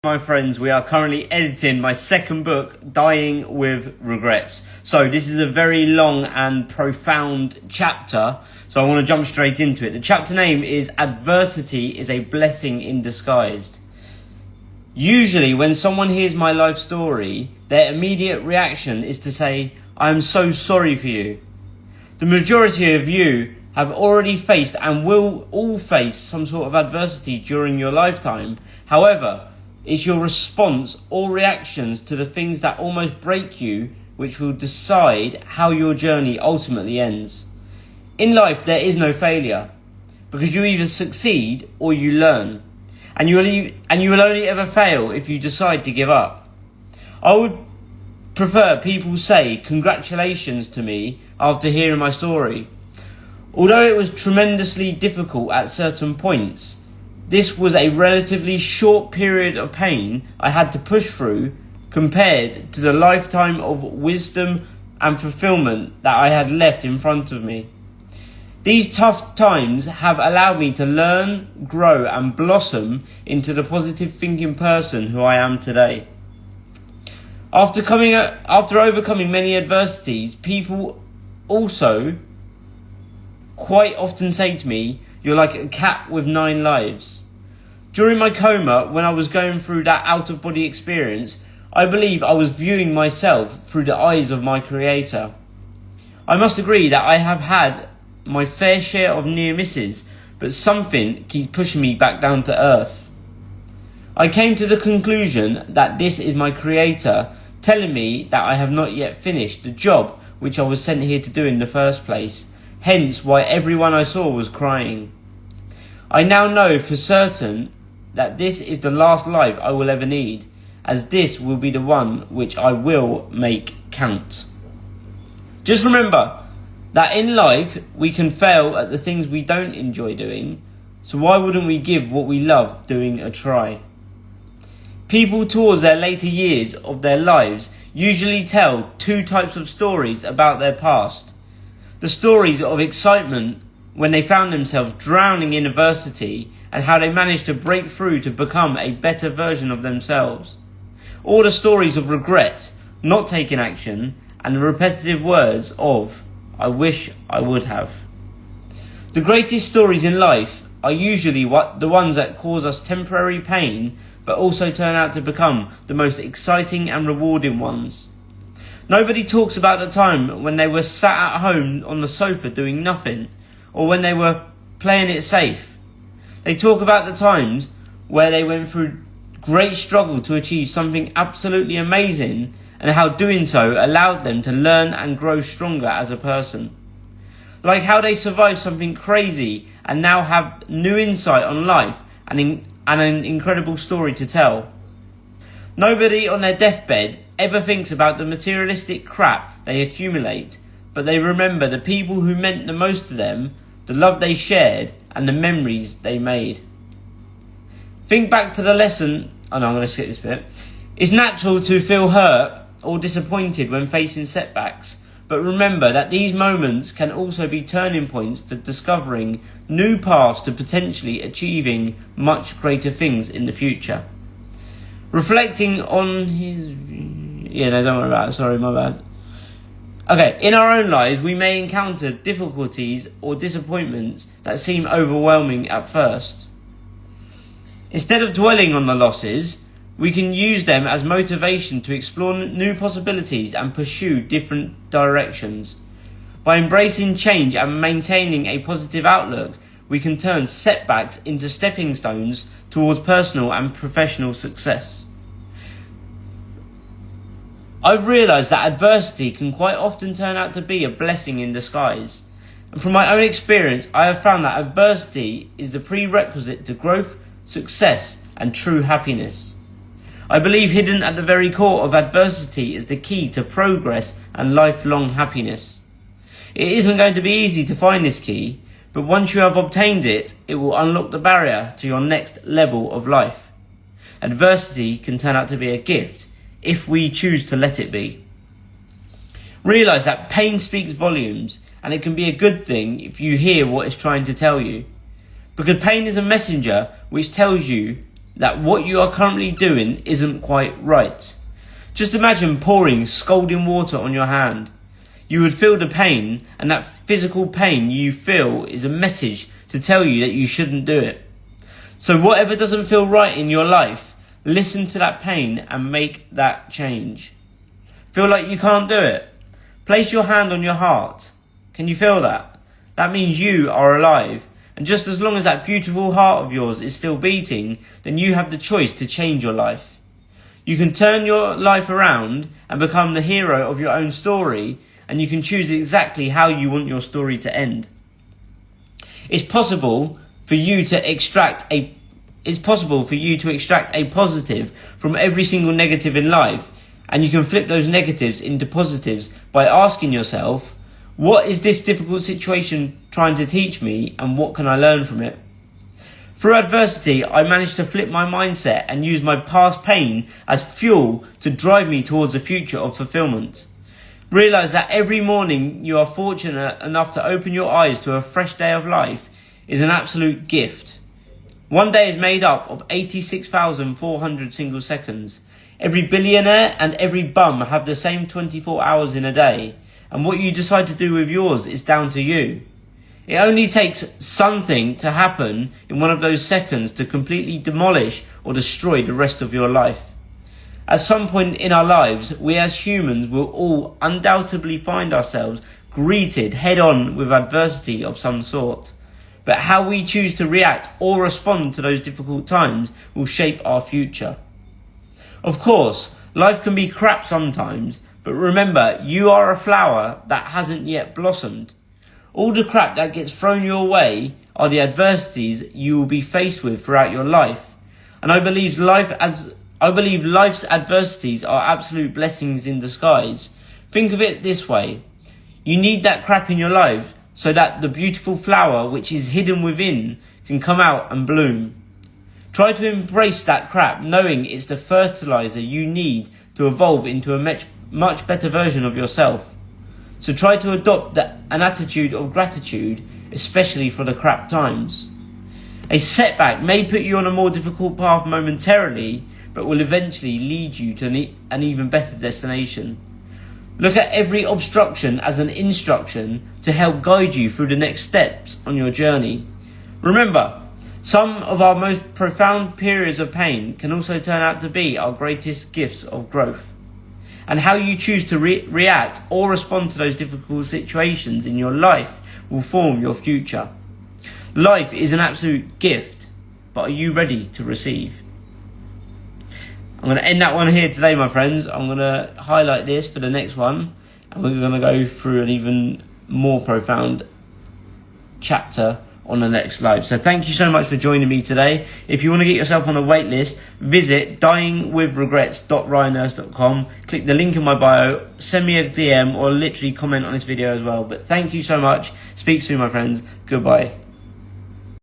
My friends, we are currently editing my second book, Dying with Regrets. So this is a very long and profound chapter, so I want to jump straight into it. The chapter name is Adversity is a Blessing in Disguise. Usually when someone hears my life story, their immediate reaction is to say, I am so sorry for you. The majority of you have already faced and will all face some sort of adversity during your lifetime. However, it's your response or reactions to the things that almost break you which will decide how your journey ultimately ends. In life, there is no failure, because you either succeed or you learn, and you will only ever fail if you decide to give up. I would prefer people say congratulations to me after hearing my story. Although it was tremendously difficult at certain points, this was a relatively short period of pain I had to push through compared to the lifetime of wisdom and fulfillment that I had left in front of me. These tough times have allowed me to learn, grow and blossom into the positive thinking person who I am today. After overcoming many adversities, people also quite often say to me, you're like a cat with 9 lives. During my coma, when I was going through that out-of-body experience, I believe I was viewing myself through the eyes of my creator. I must agree that I have had my fair share of near misses, but something keeps pushing me back down to earth. I came to the conclusion that this is my creator telling me that I have not yet finished the job which I was sent here to do in the first place. Hence why everyone I saw was crying. I now know for certain that this is the last life I will ever need, as this will be the one which I will make count. Just remember that in life we can fail at the things we don't enjoy doing, so why wouldn't we give what we love doing a try? People towards their later years of their lives usually tell 2 types of stories about their past. The stories of excitement when they found themselves drowning in adversity and how they managed to break through to become a better version of themselves. Or the stories of regret, not taking action, and the repetitive words of, I wish I would have. The greatest stories in life are usually the ones that cause us temporary pain, but also turn out to become the most exciting and rewarding ones. Nobody talks about the time when they were sat at home on the sofa doing nothing, or when they were playing it safe. They talk about the times where they went through great struggle to achieve something absolutely amazing, and how doing so allowed them to learn and grow stronger as a person. Like how they survived something crazy and now have new insight on life and an incredible story to tell. Nobody on their deathbed ever thinks about the materialistic crap they accumulate, but they remember the people who meant the most to them, the love they shared, and the memories they made. Think back to the lesson. I'm going to skip this bit. It's natural to feel hurt or disappointed when facing setbacks, but remember that these moments can also be turning points for discovering new paths to potentially achieving much greater things in the future. Reflecting on his... don't worry about it, sorry, my bad. Okay, in our own lives, we may encounter difficulties or disappointments that seem overwhelming at first. Instead of dwelling on the losses, we can use them as motivation to explore new possibilities and pursue different directions. By embracing change and maintaining a positive outlook, we can turn setbacks into stepping stones towards personal and professional success. I've realised that adversity can quite often turn out to be a blessing in disguise. And from my own experience, I have found that adversity is the prerequisite to growth, success, and true happiness. I believe hidden at the very core of adversity is the key to progress and lifelong happiness. It isn't going to be easy to find this key, but once you have obtained it, it will unlock the barrier to your next level of life. Adversity can turn out to be a gift if we choose to let it be. Realise that pain speaks volumes, and it can be a good thing if you hear what it's trying to tell you. Because pain is a messenger which tells you that what you are currently doing isn't quite right. Just imagine pouring scalding water on your hand. You would feel the pain, and that physical pain you feel is a message to tell you that you shouldn't do it. So whatever doesn't feel right in your life, listen to that pain and make that change. Feel like you can't do it? Place your hand on your heart. Can you feel that? That means you are alive. And just as long as that beautiful heart of yours is still beating, then you have the choice to change your life. You can turn your life around and become the hero of your own story, and you can choose exactly how you want your story to end. It's possible for you to extract a positive from every single negative in life, and you can flip those negatives into positives by asking yourself, what is this difficult situation trying to teach me, and what can I learn from it? Through adversity, I managed to flip my mindset and use my past pain as fuel to drive me towards a future of fulfillment. Realize that every morning you are fortunate enough to open your eyes to a fresh day of life is an absolute gift. One day is made up of 86,400 single seconds. Every billionaire and every bum have the same 24 hours in a day, and what you decide to do with yours is down to you. It only takes something to happen in one of those seconds to completely demolish or destroy the rest of your life. At some point in our lives, we as humans will all undoubtedly find ourselves greeted head on with adversity of some sort. But how we choose to react or respond to those difficult times will shape our future. Of course, life can be crap sometimes, but remember, you are a flower that hasn't yet blossomed. All the crap that gets thrown your way are the adversities you will be faced with throughout your life. And I believe life's adversities are absolute blessings in disguise. Think of it this way. You need that crap in your life so that the beautiful flower which is hidden within can come out and bloom. Try to embrace that crap, knowing it's the fertilizer you need to evolve into a much better version of yourself. So try to adopt an attitude of gratitude, especially for the crap times. A setback may put you on a more difficult path momentarily, but will eventually lead you to an even better destination. Look at every obstruction as an instruction to help guide you through the next steps on your journey. Remember, some of our most profound periods of pain can also turn out to be our greatest gifts of growth. And how you choose to react or respond to those difficult situations in your life will form your future. Life is an absolute gift, but are you ready to receive? I'm going to end that one here today, my friends. I'm going to highlight this for the next one, and we're going to go through an even more profound chapter on the next live. So thank you so much for joining me today. If you want to get yourself on a wait list, visit dyingwithregrets.ryanurse.com. Click the link in my bio, send me a DM, or literally comment on this video as well. But thank you so much. Speak soon, my friends. Goodbye.